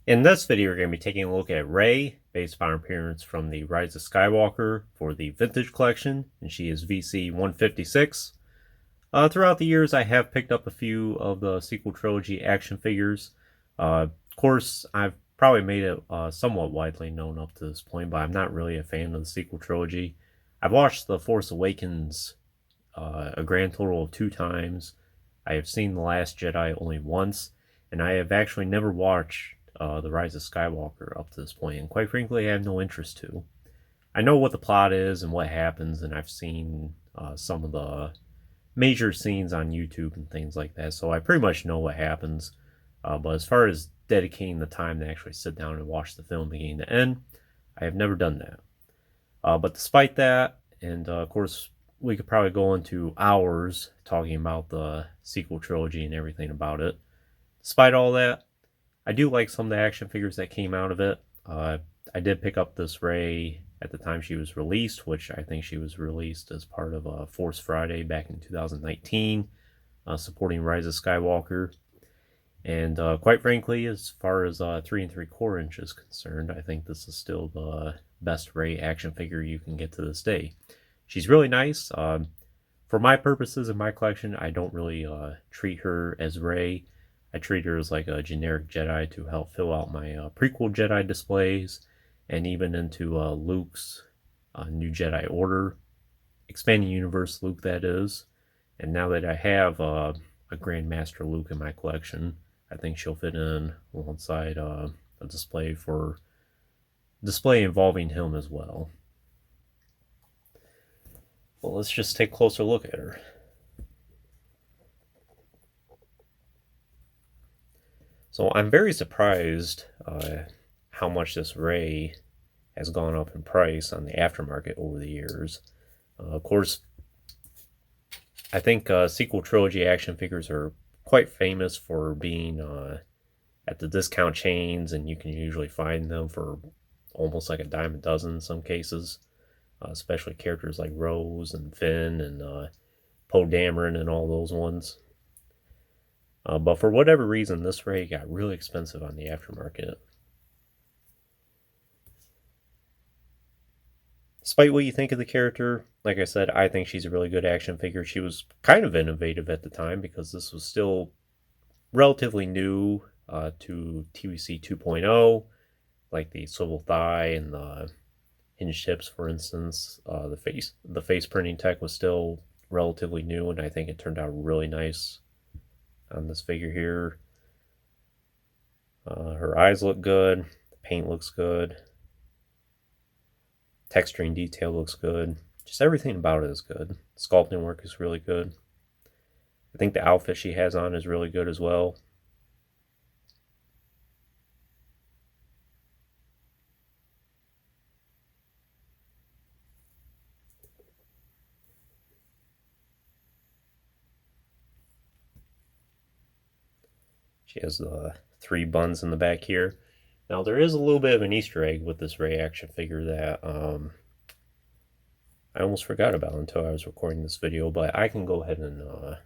In this video, we're going to be taking a look at Rey, based upon her appearance from the Rise of Skywalker for the Vintage Collection, and she is VC 156. Throughout the years, I have picked up a few of the sequel trilogy action figures. Of course, I've probably made it somewhat widely known up to this point, but I'm not really a fan of the sequel trilogy. I've watched The Force Awakens a grand total of 2 times. I have seen The Last Jedi only once, and I have actually never watched The Rise of Skywalker up to this point, and quite frankly, I have no interest to. I know what the plot is and what happens, and I've seen some of the major scenes on YouTube and things like that, so I pretty much know what happens. But as far as dedicating the time to actually sit down and watch the film beginning to end, I have never done that. But despite that, and of course, we could probably go into hours talking about the sequel trilogy and everything about it. Despite all that, I do like some of the action figures that came out of it. I did pick up this Rey at the time she was released, which I think she was released as part of Force Friday back in 2019, supporting Rise of Skywalker. And quite frankly, as far as 3 3/4 inches concerned, I think this is still the best Rey action figure you can get to this day. She's really nice. For my purposes in my collection, I don't really treat her as Rey. I treat her as like a generic Jedi to help fill out my prequel Jedi displays, and even into Luke's New Jedi Order, expanding universe Luke, that is. And now that I have a Grandmaster Luke in my collection, I think she'll fit in alongside a display involving him as well. Well, let's just take a closer look at her. So I'm very surprised how much this Rey has gone up in price on the aftermarket over the years. Of course, I think sequel trilogy action figures are quite famous for being at the discount chains, and you can usually find them for almost like a dime a dozen in some cases, especially characters like Rose and Finn and Poe Dameron and all those ones. But for whatever reason, this Rey got really expensive on the aftermarket. Despite what you think of the character, like I said, I think she's a really good action figure. She was kind of innovative at the time because this was still relatively new to TVC 2.0, like the swivel thigh and the hinge tips, for instance. The face printing tech was still relatively new, and I think it turned out really nice on this figure here. Her eyes look good. The paint looks good. Texturing detail looks good. Just everything about it is good. Sculpting work is really good. I think the outfit she has on is really good as well. She has the 3 buns in the back here. Now, there is a little bit of an Easter egg with this Rey action figure that I almost forgot about until I was recording this video, but I can go ahead and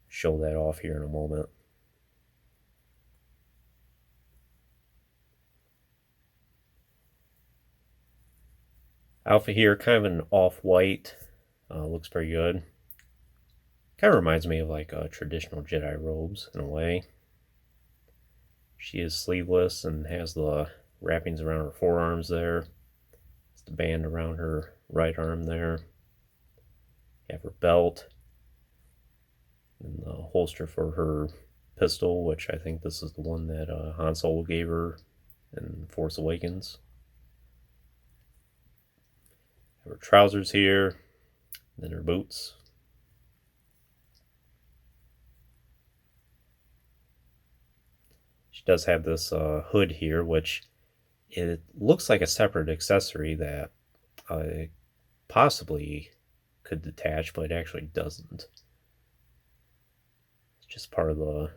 show that off here in a moment. Outfit here, kind of an off-white, looks pretty good. Kind of reminds me of like traditional Jedi robes in a way. She is sleeveless and has the wrappings around her forearms there. It's the band around her right arm there. You have her belt and the holster for her pistol, which I think this is the one that Han Solo gave her in Force Awakens. Have her trousers here, then her boots. She does have this hood here, which it looks like a separate accessory that possibly could detach, but it actually doesn't. It's just part of the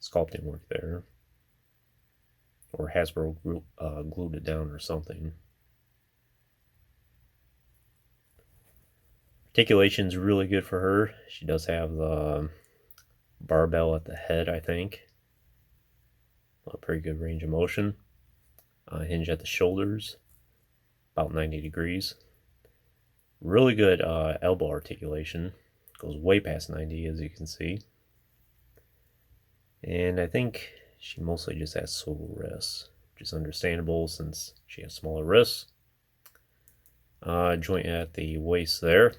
sculpting work there. Or Hasbro glued it down or something. Articulation's really good for her. She does have the barbell at the head, I think. a pretty good range of motion. Hinge at the shoulders, about 90 degrees. Really good elbow articulation. Goes way past 90, as you can see. And I think she mostly just has swivel wrists, which is understandable since she has smaller wrists. Joint at the waist there.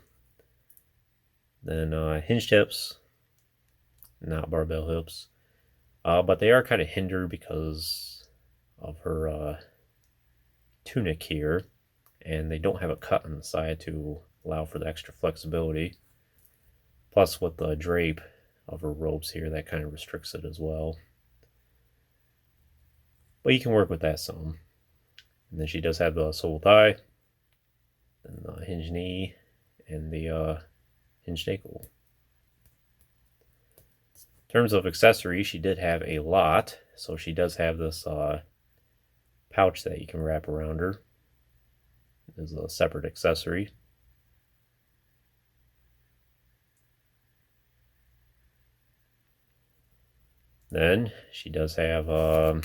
Then hinged hips, not barbell hips. But they are kind of hindered because of her tunic here. And they don't have a cut on the side to allow for the extra flexibility. Plus with the drape of her robes here, that kind of restricts it as well. But you can work with that some. And then she does have the sole thigh, then the hinge knee, and the hinged ankle. In terms of accessories, she did have a lot. So she does have this pouch that you can wrap around her. Is a separate accessory. Then she does have a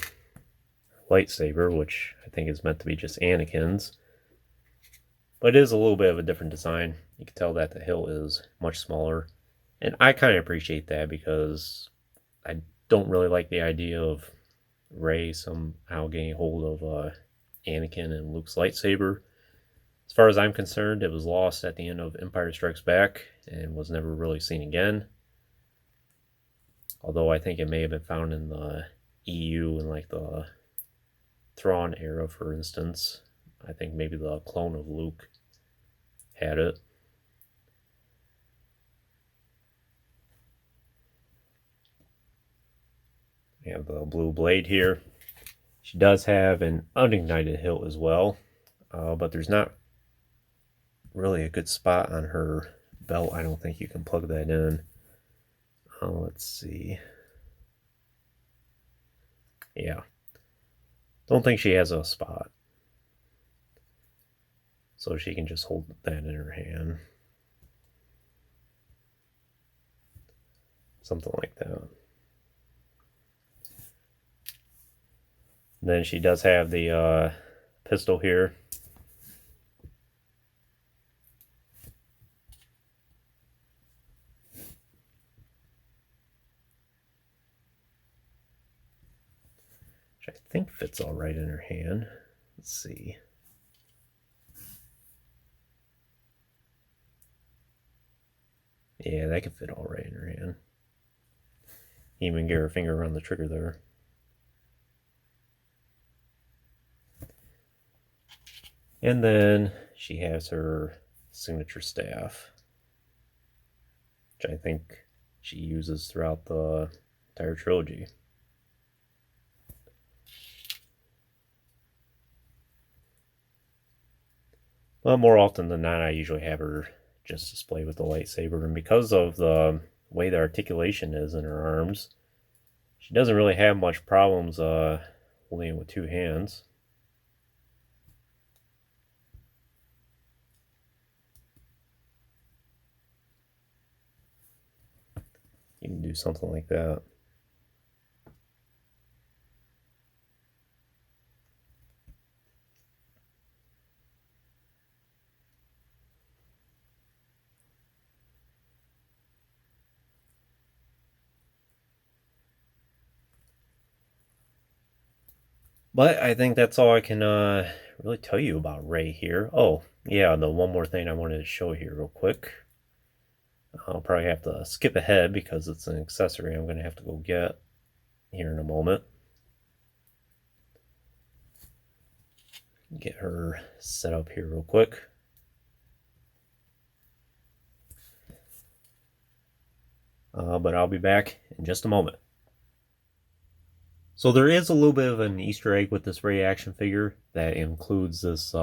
lightsaber, which I think is meant to be just Anakin's. But it is a little bit of a different design. You can tell that the hilt is much smaller. And I kind of appreciate that because I don't really like the idea of Rey somehow getting hold of Anakin and Luke's lightsaber. As far as I'm concerned, it was lost at the end of Empire Strikes Back and was never really seen again. Although I think it may have been found in the EU in like the Thrawn era, for instance. I think maybe the clone of Luke had it. We have the blue blade here. She does have an unignited hilt as well, but there's not really a good spot on her belt. I don't think you can plug that in. Let's see. Yeah. Don't think she has a spot. So she can just hold that in her hand. Something like that. Then she does have the pistol here. Which I think fits all right in her hand. Let's see. Yeah, that could fit all right in her hand. Even get her finger around the trigger there. And then she has her signature staff, which I think she uses throughout the entire trilogy. Well, more often than not, I usually have her just display with the lightsaber, and because of the way the articulation is in her arms, she doesn't really have much problems holding it with two hands. You can do something like that. But I think that's all I can really tell you about Rey here. Oh, yeah, the one more thing I wanted to show here real quick. I'll probably have to skip ahead because it's an accessory I'm going to have to go get here in a moment. Get her set up here real quick. But I'll be back in just a moment. So there is a little bit of an Easter egg with this Rey action figure that includes this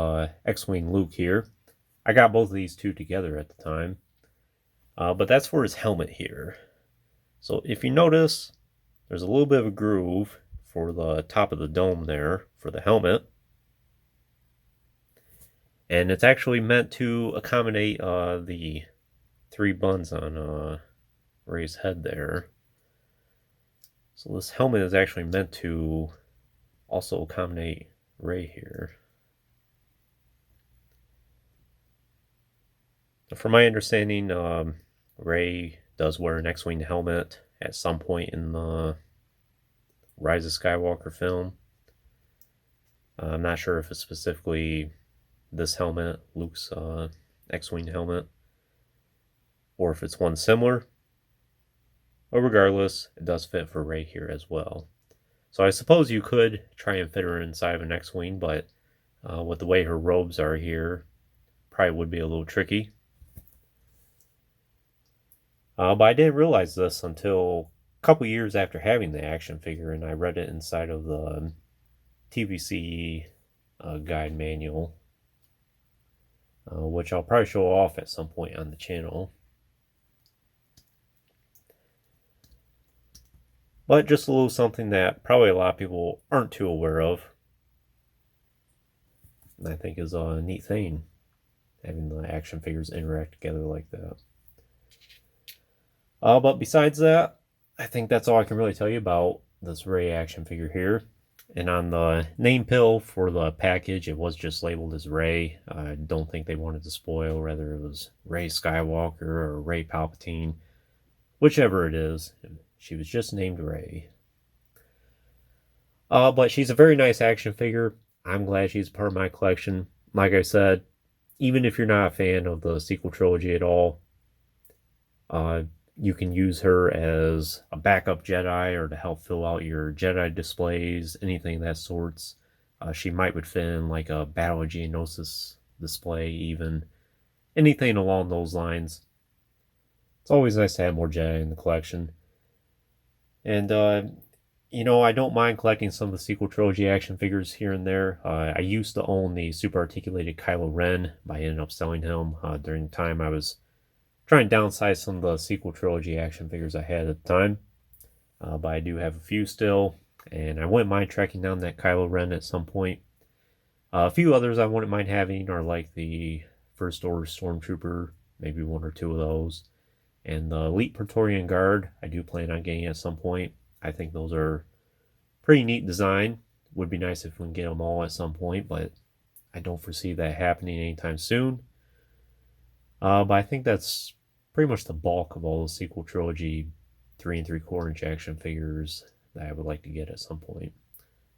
X-Wing Luke here. I got both of these two together at the time. But that's for his helmet here. So if you notice, there's a little bit of a groove for the top of the dome there for the helmet. And it's actually meant to accommodate the three buns on Rey's head there. So this helmet is actually meant to also accommodate Rey here. From my understanding, Rey does wear an X-Wing helmet at some point in the Rise of Skywalker film. I'm not sure if it's specifically this helmet, Luke's X-Wing helmet, or if it's one similar. But regardless, it does fit for Rey here as well. So I suppose you could try and fit her inside of an X-Wing, but with the way her robes are here, probably would be a little tricky. But I didn't realize this until a couple years after having the action figure, and I read it inside of the TVC guide manual, which I'll probably show off at some point on the channel. But just a little something that probably a lot of people aren't too aware of, and I think is a neat thing, having the action figures interact together like that. But besides that, I think that's all I can really tell you about this Rey action figure here. And on the name pill for the package, it was just labeled as Rey. I don't think they wanted to spoil whether it was Rey Skywalker or Rey Palpatine. Whichever it is, she was just named Rey. But she's a very nice action figure. I'm glad she's part of my collection. Like I said, even if you're not a fan of the sequel trilogy at all, you can use her as a backup Jedi or to help fill out your Jedi displays, anything of that sorts. She might would fit in like a Battle of Geonosis display, even. Anything along those lines. It's always nice to have more Jedi in the collection. And, I don't mind collecting some of the sequel trilogy action figures here and there. I used to own the super articulated Kylo Ren, but I ended up selling him during the time I was trying to downsize some of the sequel trilogy action figures I had at the time. But I do have a few still, and I wouldn't mind tracking down that Kylo Ren at some point. A few others I wouldn't mind having are like the First Order Stormtrooper, maybe one or two of those. And the Elite Praetorian Guard, I do plan on getting at some point. I think those are pretty neat design. Would be nice if we can get them all at some point, but I don't foresee that happening anytime soon. But I think that's pretty much the bulk of all the sequel trilogy 3 3/4 inch action figures that I would like to get at some point.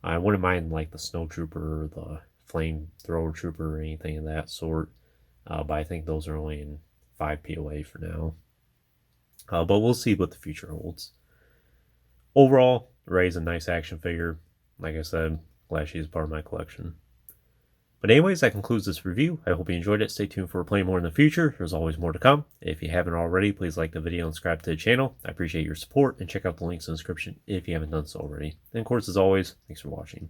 I wouldn't mind like the Snowtrooper, the Flamethrower Trooper, or anything of that sort. But I think those are only in 5 POA for now. But we'll see what the future holds. Overall, Rey's a nice action figure. Like I said, glad she's part of my collection. But anyways, that concludes this review. I hope you enjoyed it. Stay tuned for playing more in the future. There's always more to come. If you haven't already, please like the video and subscribe to the channel. I appreciate your support, and check out the links in the description if you haven't done so already. And of course, as always, thanks for watching.